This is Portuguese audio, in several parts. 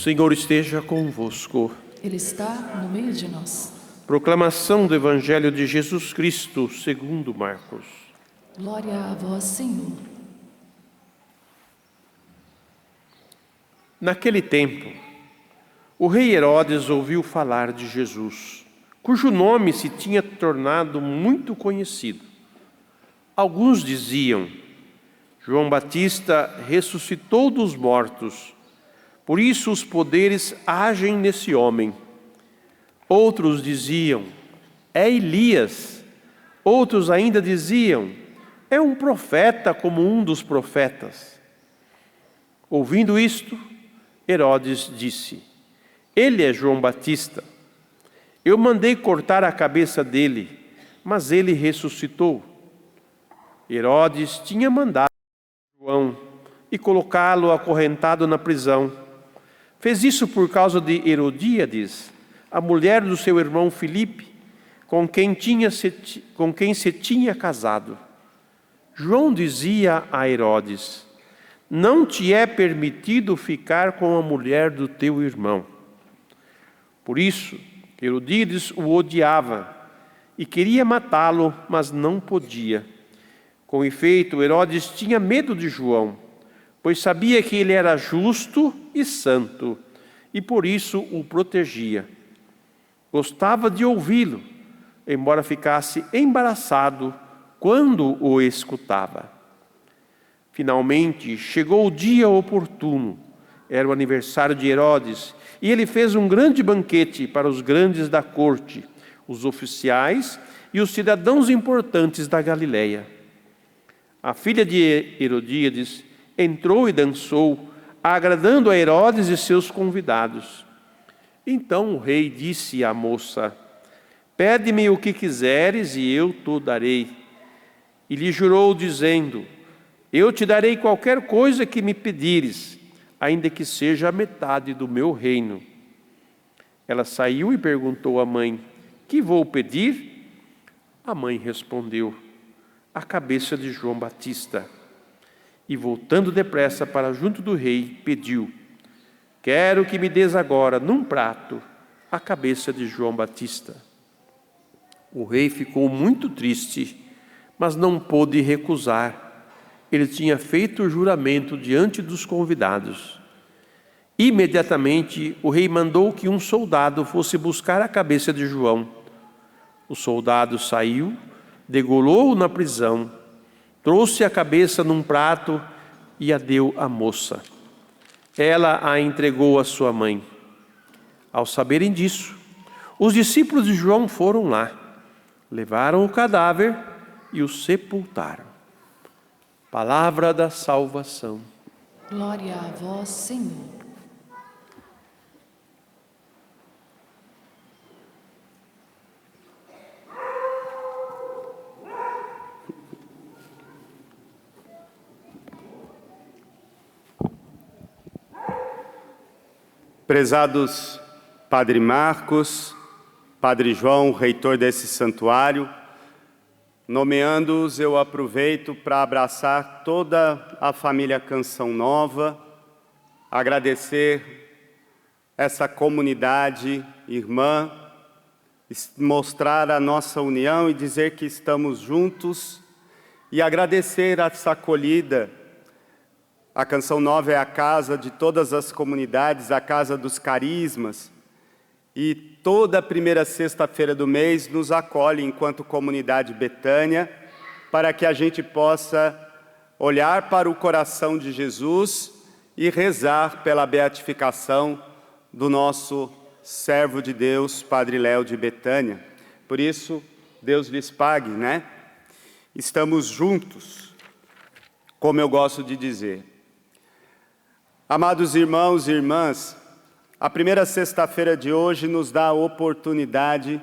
Senhor esteja convosco. Ele está no meio de nós. Proclamação do Evangelho de Jesus Cristo, segundo Marcos. Glória a vós, Senhor. Naquele tempo, o rei Herodes ouviu falar de Jesus, cujo nome se tinha tornado muito conhecido. Alguns diziam: João Batista ressuscitou dos mortos, por isso os poderes agem nesse homem. Outros diziam: é Elias. Outros ainda diziam: é um profeta como um dos profetas. Ouvindo isto, Herodes disse: ele é João Batista. Eu mandei cortar a cabeça dele, mas ele ressuscitou. Herodes tinha mandado João e colocá-lo acorrentado na prisão. Fez isso por causa de Herodíades, a mulher do seu irmão Filipe, com quem se tinha casado. João dizia a Herodes: não te é permitido ficar com a mulher do teu irmão. Por isso, Herodíades o odiava e queria matá-lo, mas não podia. Com efeito, Herodes tinha medo de João, pois sabia que ele era justo e santo, e por isso o protegia. Gostava de ouvi-lo, embora ficasse embaraçado quando o escutava. Finalmente, chegou o dia oportuno. Era o aniversário de Herodes, e ele fez um grande banquete para os grandes da corte, os oficiais e os cidadãos importantes da Galileia. A filha de Herodíades entrou e dançou, agradando a Herodes e seus convidados. Então o rei disse à moça: pede-me o que quiseres e eu te darei. E lhe jurou, dizendo: eu te darei qualquer coisa que me pedires, ainda que seja a metade do meu reino. Ela saiu e perguntou à mãe: que vou pedir? A mãe respondeu: a cabeça de João Batista. E voltando depressa para junto do rei, pediu: quero que me des agora, num prato, a cabeça de João Batista. O rei ficou muito triste, mas não pôde recusar. Ele tinha feito o juramento diante dos convidados. Imediatamente, o rei mandou que um soldado fosse buscar a cabeça de João. O soldado saiu, degolou-o na prisão, trouxe a cabeça num prato e a deu à moça. Ela a entregou à sua mãe. Ao saberem disso, os discípulos de João foram lá, levaram o cadáver e o sepultaram. Palavra da salvação. Glória a vós, Senhor. Prezados Padre Marcos, Padre João, reitor desse santuário, nomeando-os, eu aproveito para abraçar toda a família Canção Nova, agradecer essa comunidade irmã, mostrar a nossa união e dizer que estamos juntos e agradecer essa acolhida. A Canção Nova é a casa de todas as comunidades, a casa dos carismas, e toda a primeira sexta-feira do mês nos acolhe enquanto comunidade Betânia, para que a gente possa olhar para o coração de Jesus e rezar pela beatificação do nosso servo de Deus, Padre Léo de Betânia. Por isso, Deus lhes pague, né? Estamos juntos, como eu gosto de dizer. Amados irmãos e irmãs, a primeira sexta-feira de hoje nos dá a oportunidade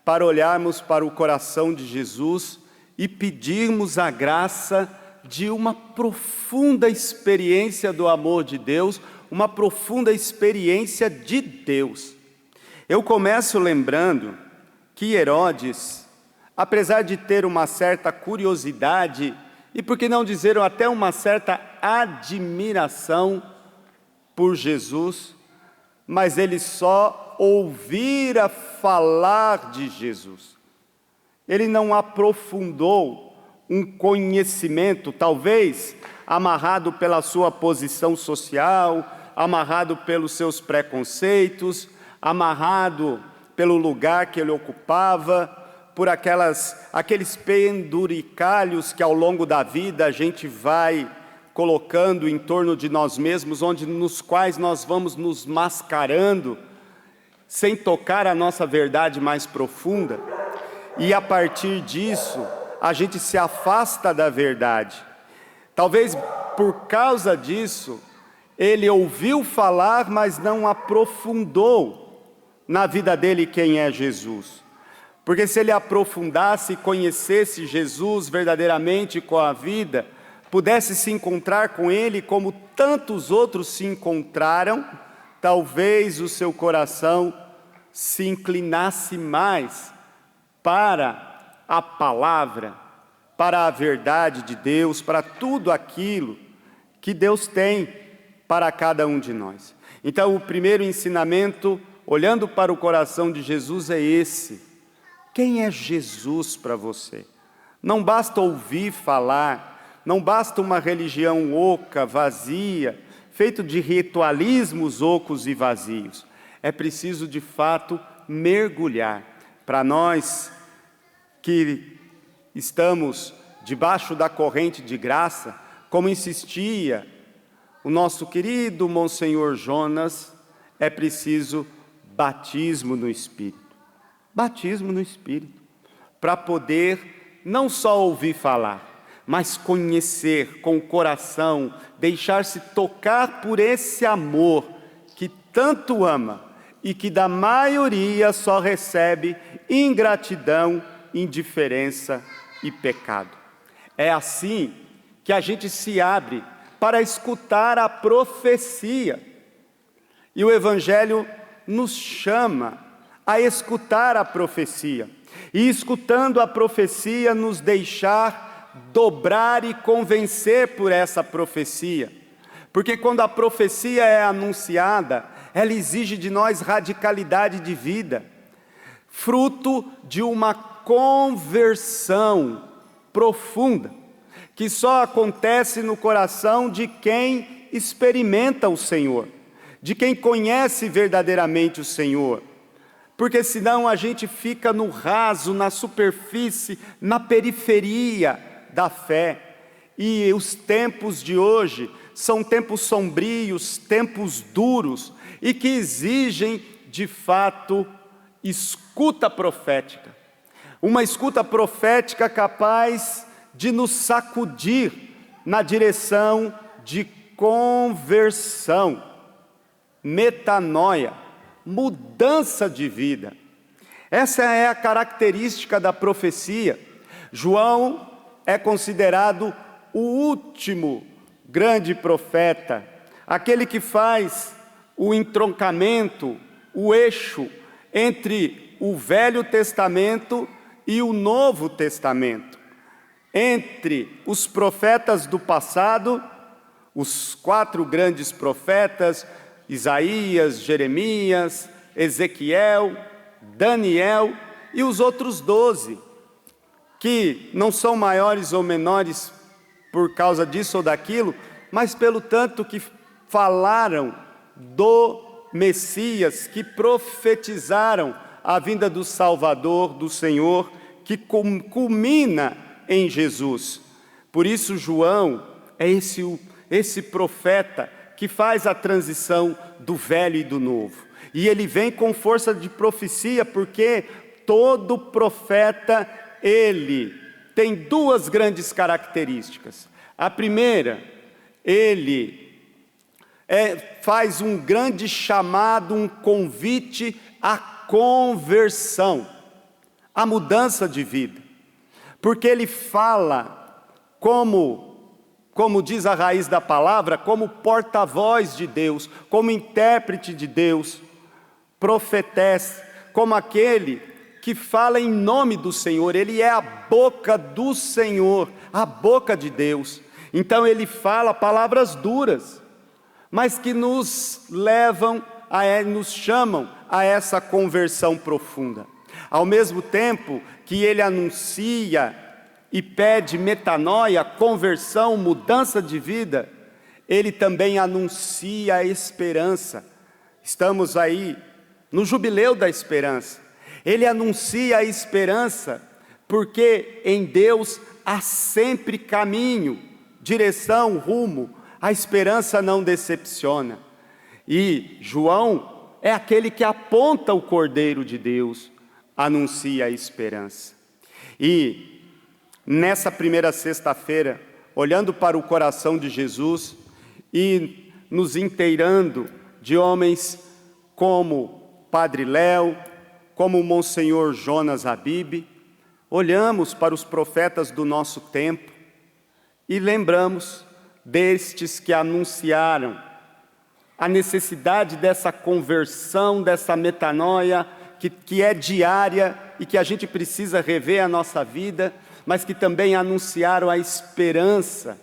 para olharmos para o coração de Jesus e pedirmos a graça de uma profunda experiência do amor de Deus, uma profunda experiência de Deus. Eu começo lembrando que Herodes, apesar de ter uma certa curiosidade e, por que não dizer, até uma certa admiração por Jesus, mas ele só ouvira falar de Jesus. Ele não aprofundou um conhecimento, talvez amarrado pela sua posição social, amarrado pelos seus preconceitos, amarrado pelo lugar que ele ocupava, por aqueles penduricalhos que ao longo da vida a gente vai colocando em torno de nós mesmos, nos quais nós vamos nos mascarando, sem tocar a nossa verdade mais profunda, e a partir disso, a gente se afasta da verdade. Talvez por causa disso, ele ouviu falar, mas não aprofundou na vida dele quem é Jesus. Porque se ele aprofundasse e conhecesse Jesus verdadeiramente com a vida, pudesse se encontrar com ele como tantos outros se encontraram, talvez o seu coração se inclinasse mais para a palavra, para a verdade de Deus, para tudo aquilo que Deus tem para cada um de nós. Então, o primeiro ensinamento, olhando para o coração de Jesus, é esse: quem é Jesus para você? Não basta ouvir falar, não basta uma religião oca, vazia, feito de ritualismos ocos e vazios. É preciso, de fato, mergulhar. Para nós que estamos debaixo da corrente de graça, como insistia o nosso querido Monsenhor Jonas, é preciso batismo no Espírito. Batismo no Espírito, para poder não só ouvir falar, mas conhecer com o coração, deixar-se tocar por esse amor que tanto ama e que da maioria só recebe ingratidão, indiferença e pecado. É assim que a gente se abre para escutar a profecia. E o Evangelho nos chama a escutar a profecia. E escutando a profecia, nos deixar dobrar e convencer por essa profecia. Porque quando a profecia é anunciada, ela exige de nós radicalidade de vida, fruto de uma conversão profunda, que só acontece no coração de quem experimenta o Senhor, de quem conhece verdadeiramente o Senhor. Porque senão a gente fica no raso, na superfície, na periferia da fé. E os tempos de hoje são tempos sombrios, tempos duros, e que exigem, de fato, escuta profética. Uma escuta profética capaz de nos sacudir na direção de conversão, metanoia, mudança de vida. Essa é a característica da profecia. João é considerado o último grande profeta, aquele que faz o entroncamento, o eixo entre o Velho Testamento e o Novo Testamento, entre os profetas do passado, os 4 grandes profetas, Isaías, Jeremias, Ezequiel, Daniel e os outros 12, que não são maiores ou menores por causa disso ou daquilo, mas pelo tanto que falaram do Messias, que profetizaram a vinda do Salvador, do Senhor, que culmina em Jesus. Por isso João é esse profeta que faz a transição do velho e do novo. E ele vem com força de profecia, porque todo profeta, ele tem 2 grandes características. A primeira, ele faz um grande chamado, um convite à conversão, à mudança de vida. Porque ele fala como diz a raiz da palavra, como porta-voz de Deus, como intérprete de Deus, profetece, como aquele que fala em nome do Senhor. Ele é a boca do Senhor, a boca de Deus. Então ele fala palavras duras, mas que nos levam nos chamam a essa conversão profunda. Ao mesmo tempo que ele anuncia e pede metanoia, conversão, mudança de vida, ele também anuncia a esperança. Estamos aí no jubileu da esperança. Ele anuncia a esperança porque em Deus há sempre caminho, direção, rumo. A esperança não decepciona. E João é aquele que aponta o Cordeiro de Deus, anuncia a esperança. E nessa primeira sexta-feira, olhando para o coração de Jesus e nos inteirando de homens como Padre Léo, como Monsenhor Jonas Habib, olhamos para os profetas do nosso tempo e lembramos destes que anunciaram a necessidade dessa conversão, dessa metanoia, que é diária e que a gente precisa rever a nossa vida, mas que também anunciaram a esperança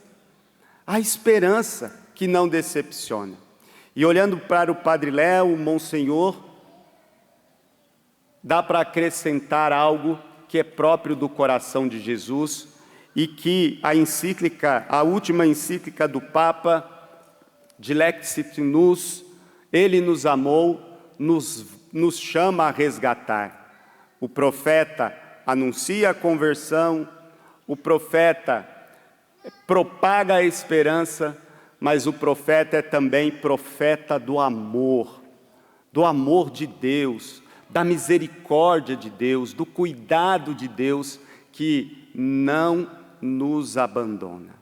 que não decepciona. E olhando para o Padre Léo, o Monsenhor, dá para acrescentar algo que é próprio do coração de Jesus e que a última encíclica do Papa, Dilexit Nos, ele nos amou, nos chama a resgatar. O profeta anuncia a conversão, o profeta propaga a esperança, mas o profeta é também profeta do amor de Deus, da misericórdia de Deus, do cuidado de Deus que não nos abandona,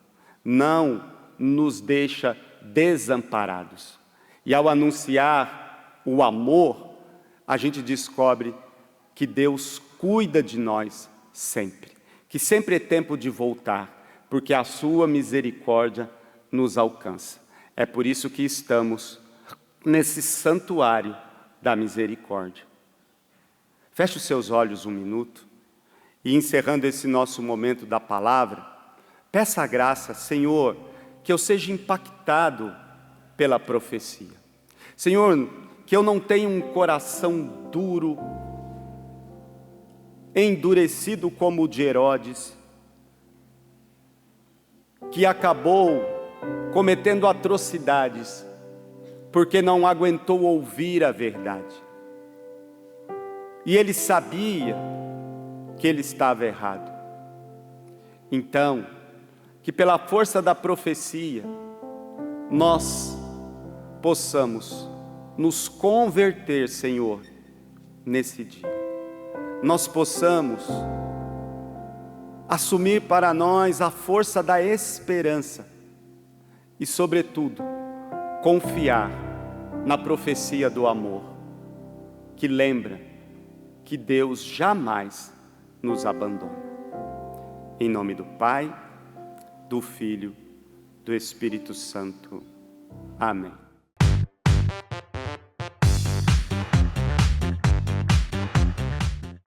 não nos deixa desamparados. E ao anunciar o amor, a gente descobre que Deus cuida de nós sempre, que sempre é tempo de voltar, porque a sua misericórdia nos alcança. É por isso que estamos nesse santuário da misericórdia. Feche os seus olhos um minuto e, encerrando esse nosso momento da palavra, peça a graça, Senhor, que eu seja impactado pela profecia. Senhor, que eu não tenha um coração duro, endurecido como o de Herodes, que acabou cometendo atrocidades porque não aguentou ouvir a verdade. E ele sabia que ele estava errado. Então, que pela força da profecia, nós possamos nos converter, Senhor, nesse dia. Nós possamos assumir para nós a força da esperança e, sobretudo, confiar na profecia do amor, que lembra que Deus jamais nos abandona. Em nome do Pai, do Filho, do Espírito Santo. Amém.